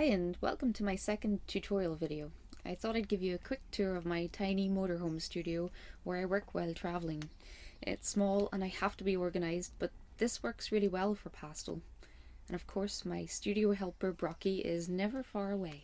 Hi and welcome to my second tutorial video. I thought I'd give you a quick tour of my tiny motorhome studio where I work while travelling. It's small and I have to be organised, but this works really well for Pastel. And of course my studio helper Brocky is never far away.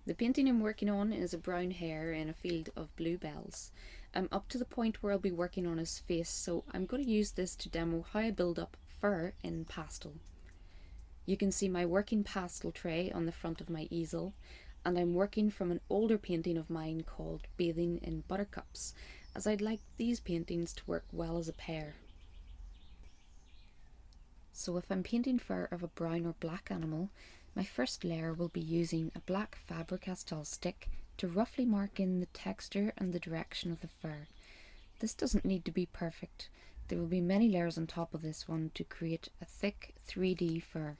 The painting I'm working on is a brown hare in a field of bluebells. I'm up to the point where I'll be working on his face, so I'm going to use this to demo how I build up fur in Pastel. You can see my working pastel tray on the front of my easel, and I'm working from an older painting of mine called Bathing in Buttercups, as I'd like these paintings to work well as a pair. So if I'm painting fur of a brown or black animal, my first layer will be using a black Faber Castell stick to roughly mark in the texture and the direction of the fur. This doesn't need to be perfect. There will be many layers on top of this one to create a thick 3D fur.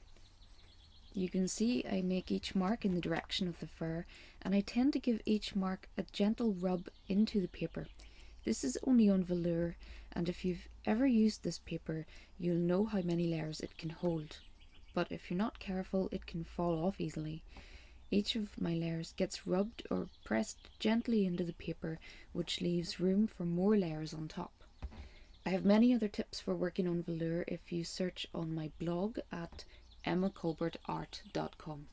You can see I make each mark in the direction of the fur, and I tend to give each mark a gentle rub into the paper. This is only on velour, and if you've ever used this paper, you'll know how many layers it can hold. But if you're not careful, it can fall off easily. Each of my layers gets rubbed or pressed gently into the paper, which leaves room for more layers on top. I have many other tips for working on velour if you search on my blog at emmacolbertart.com.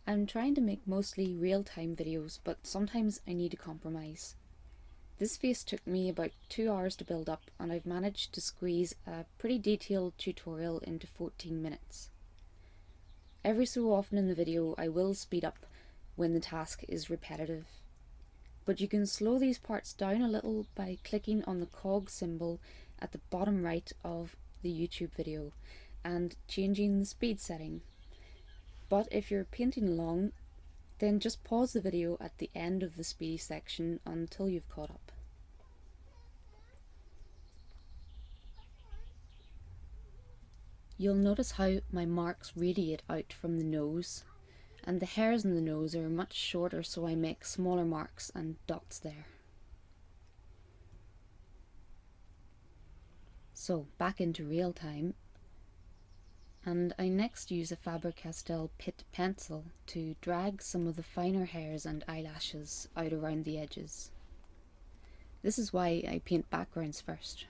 I'm trying to make mostly real-time videos, but sometimes I need to compromise. This face took me about 2 hours to build up, and I've managed to squeeze a pretty detailed tutorial into 14 minutes. Every so often in the video I will speed up when the task is repetitive. But you can slow these parts down a little by clicking on the cog symbol at the bottom right of the YouTube video and changing the speed setting. But if you're painting along, then just pause the video at the end of the speedy section until you've caught up. You'll notice how my marks radiate out from the nose, and the hairs in the nose are much shorter, so I make smaller marks and dots there. So back into real time, and I next use a Faber Castell Pitt pencil to drag some of the finer hairs and eyelashes out around the edges. This is why I paint backgrounds first.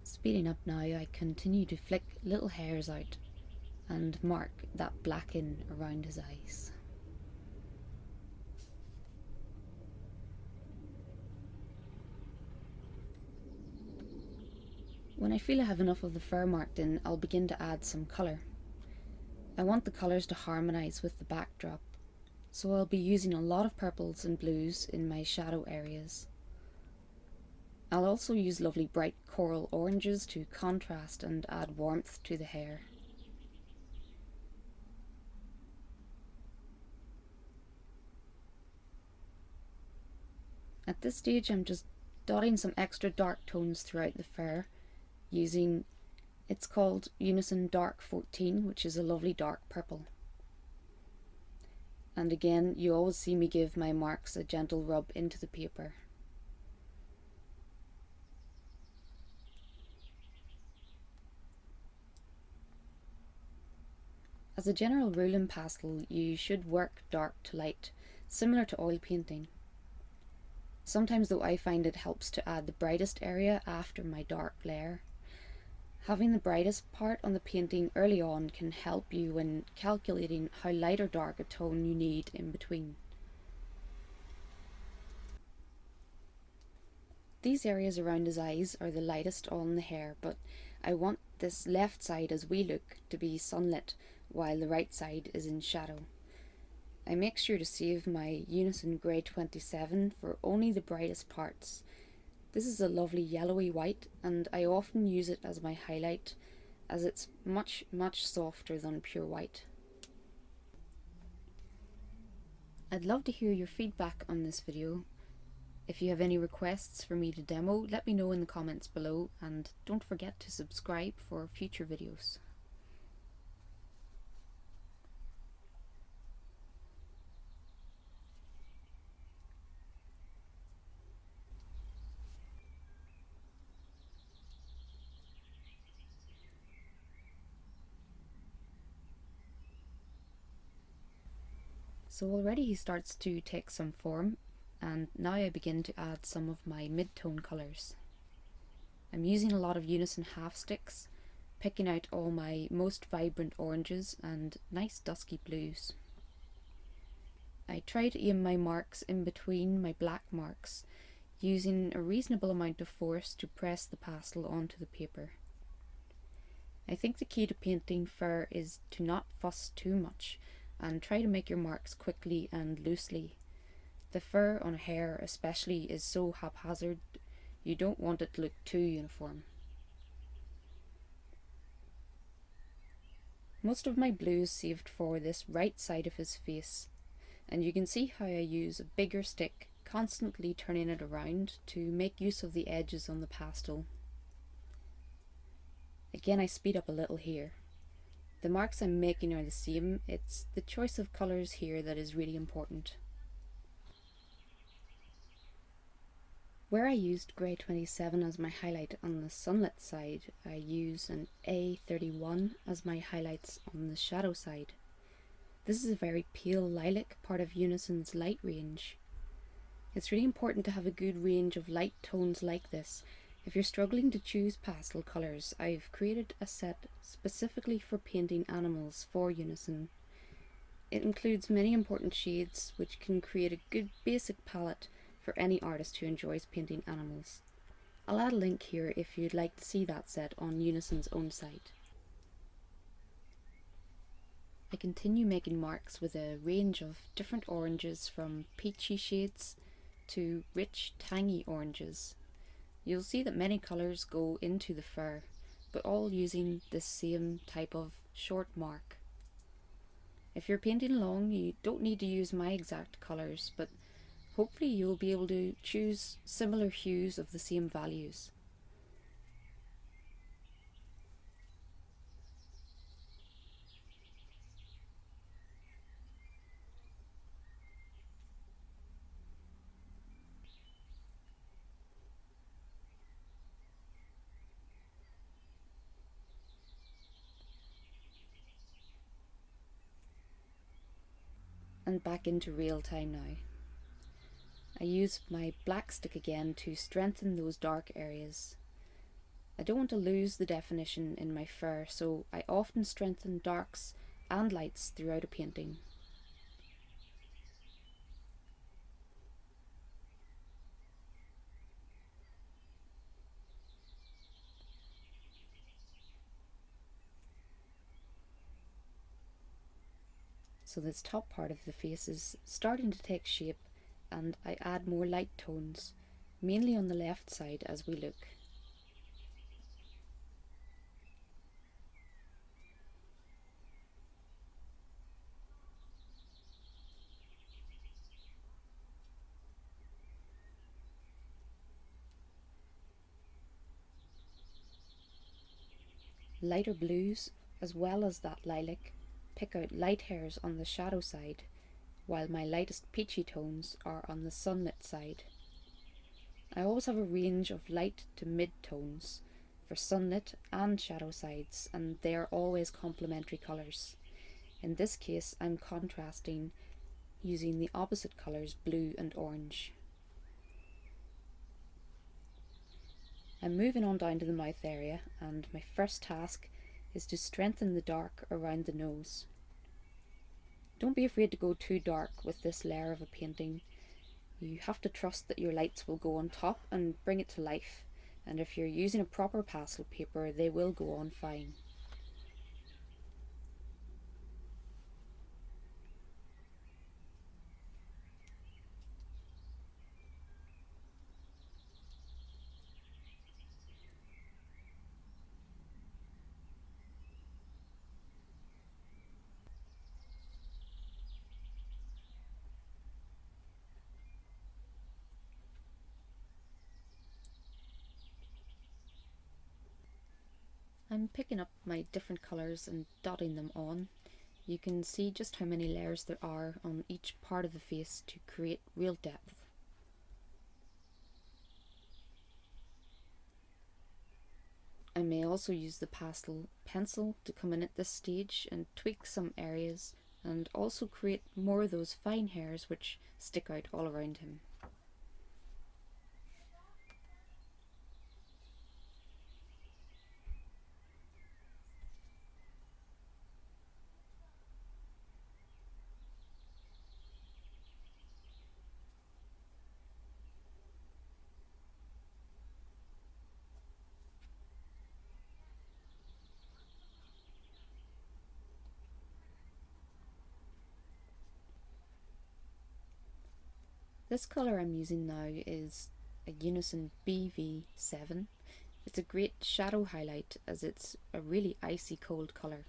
Speeding up now, I continue to flick little hairs out and mark that blacken around his eyes. When I feel I have enough of the fur marked in, I'll begin to add some colour. I want the colours to harmonise with the backdrop, so I'll be using a lot of purples and blues in my shadow areas. I'll also use lovely bright coral oranges to contrast and add warmth to the hair. At this stage I'm just dotting some extra dark tones throughout the fur using, it's called Unison Dark 14, which is a lovely dark purple. And again, you always see me give my marks a gentle rub into the paper. As a general rule in pastel, you should work dark to light, similar to oil painting. Sometimes though I find it helps to add the brightest area after my dark layer. Having the brightest part on the painting early on can help you when calculating how light or dark a tone you need in between. These areas around his eyes are the lightest on the hair, but I want this left side as we look to be sunlit while the right side is in shadow. I make sure to save my Unison Grey 27 for only the brightest parts. This is a lovely yellowy white, and I often use it as my highlight as it's much softer than pure white. I'd love to hear your feedback on this video. If you have any requests for me to demo, let me know in the comments below, and don't forget to subscribe for future videos. So already he starts to take some form, and now I begin to add some of my mid-tone colours. I'm using a lot of unison half sticks, picking out all my most vibrant oranges and nice dusky blues. I try to aim my marks in between my black marks, using a reasonable amount of force to press the pastel onto the paper. I think the key to painting fur is to not fuss too much and try to make your marks quickly and loosely. The fur on a hare especially is so haphazard, you don't want it to look too uniform. Most of my blue is saved for this right side of his face, and you can see how I use a bigger stick, constantly turning it around to make use of the edges on the pastel. Again, I speed up a little here. The marks I'm making are the same, it's the choice of colours here that is really important. Where I used grey 27 as my highlight on the sunlit side, I use an A31 as my highlights on the shadow side. This is a very pale lilac, part of Unison's light range. It's really important to have a good range of light tones like this. If you're struggling to choose pastel colours, I've created a set specifically for painting animals for Unison. It includes many important shades which can create a good basic palette for any artist who enjoys painting animals. I'll add a link here if you'd like to see that set on Unison's own site. I continue making marks with a range of different oranges from peachy shades to rich tangy oranges. You'll see that many colours go into the fur, but all using the same type of short mark. If you're painting along, you don't need to use my exact colours, but hopefully you'll be able to choose similar hues of the same values. And back into real time now. I use my black stick again to strengthen those dark areas. I don't want to lose the definition in my fur, so I often strengthen darks and lights throughout a painting. So this top part of the face is starting to take shape, and I add more light tones, mainly on the left side as we look. Lighter blues, as well as that lilac, pick out light hairs on the shadow side, while my lightest peachy tones are on the sunlit side. I always have a range of light to mid tones for sunlit and shadow sides, and they are always complementary colours. In this case, I'm contrasting using the opposite colours, blue and orange. I'm moving on down to the mouth area, and my first task is to strengthen the dark around the nose. Don't be afraid to go too dark with this layer of a painting. You have to trust that your lights will go on top and bring it to life, and if you're using a proper pastel paper, they will go on fine. I'm picking up my different colours and dotting them on. You can see just how many layers there are on each part of the face to create real depth. I may also use the pastel pencil to come in at this stage and tweak some areas and also create more of those fine hairs which stick out all around him. This colour I'm using now is a Unison BV7. It's a great shadow highlight as it's a really icy cold colour.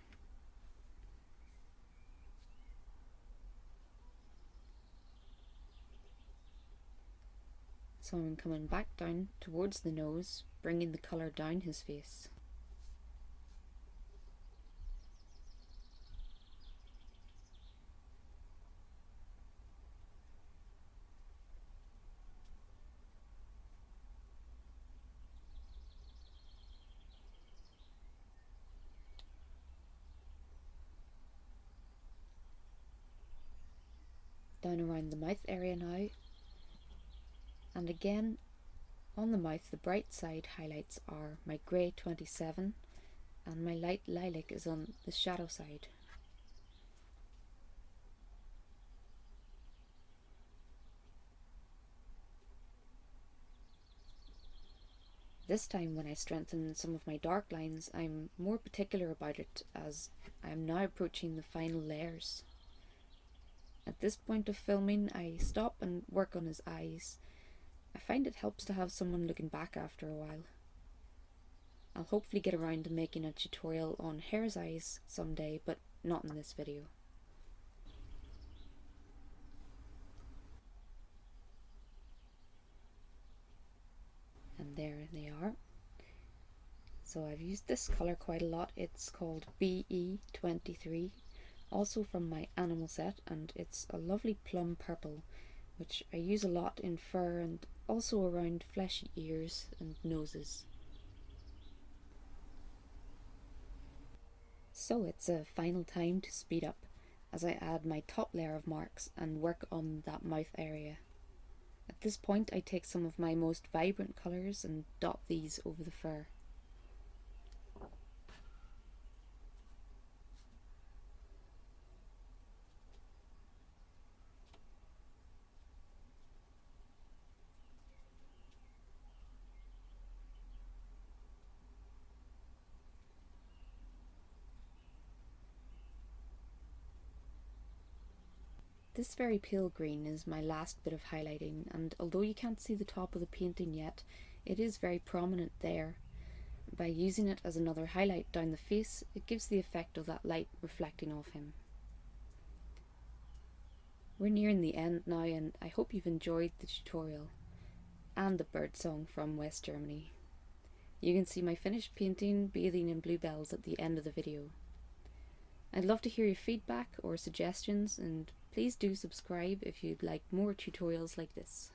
So I'm coming back down towards the nose, bringing the colour down his face. Down around the mouth area now, and again on the mouth the bright side highlights are my grey 27 and my light lilac is on the shadow side. This time when I strengthen some of my dark lines, I'm more particular about it as I am now approaching the final layers. At this point of filming I stop and work on his eyes. I find it helps to have someone looking back after a while. I'll hopefully get around to making a tutorial on Hare's eyes someday, but not in this video. And there they are. So I've used this colour quite a lot. It's called BE23, also from my animal set, and it's a lovely plum purple, which I use a lot in fur and also around fleshy ears and noses. So it's a final time to speed up as I add my top layer of marks and work on that mouth area. At this point I take some of my most vibrant colours and dot these over the fur. This very pale green is my last bit of highlighting, and although you can't see the top of the painting yet, it is very prominent there. By using it as another highlight down the face, it gives the effect of that light reflecting off him. We're nearing the end now, and I hope you've enjoyed the tutorial and the bird song from West Germany. You can see my finished painting bathing in bluebells at the end of the video. I'd love to hear your feedback or suggestions, and please do subscribe if you'd like more tutorials like this.